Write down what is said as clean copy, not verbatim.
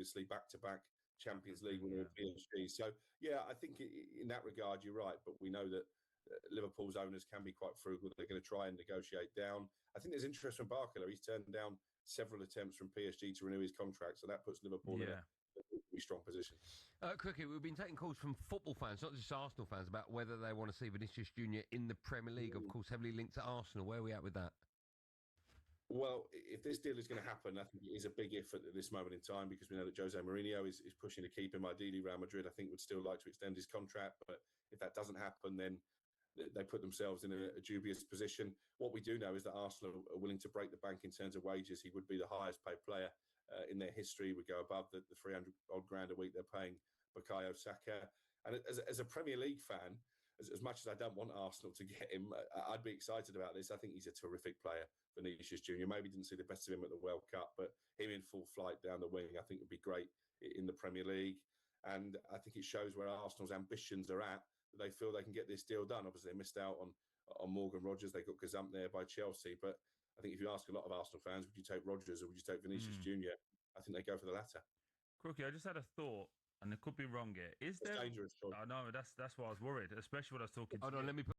previously, back-to-back Champions League winner with PSG. So, yeah, I think in that regard, you're right. But we know that Liverpool's owners can be quite frugal. They're going to try and negotiate down. I think there's interest from Barcola. He's turned down several attempts from PSG to renew his contract. So that puts Liverpool in a really strong position. Cricket, we've been taking calls from football fans, not just Arsenal fans, about whether they want to see Vinicius Junior in the Premier League. Of course, heavily linked to Arsenal. Where are we at with that? Well, if this deal is going to happen, I think it is a big if at this moment in time, because we know that Jose Mourinho is pushing to keep him. Ideally, Real Madrid, I think, would still like to extend his contract. But if that doesn't happen, then they put themselves in a dubious position. What we do know is that Arsenal are willing to break the bank in terms of wages. He would be the highest paid player in their history. Would go above the 300 odd grand a week they're paying Bukayo Saka. And as a Premier League fan, as much as I don't want Arsenal to get him, I'd be excited about this. I think he's a terrific player, Vinicius Junior. Maybe didn't see the best of him at the World Cup, but him in full flight down the wing, I think would be great in the Premier League. And I think it shows where Arsenal's ambitions are at. They feel they can get this deal done. Obviously, they missed out on Morgan Rogers. They got gazumped there by Chelsea. But I think if you ask a lot of Arsenal fans, would you take Rogers or would you take Vinicius Junior? I think they go for the latter. Crookie, I just had a thought, and it could be wrong here. Is there? Dangerous choice. I know that's why I was worried, especially when I was talking. Hold on, let me put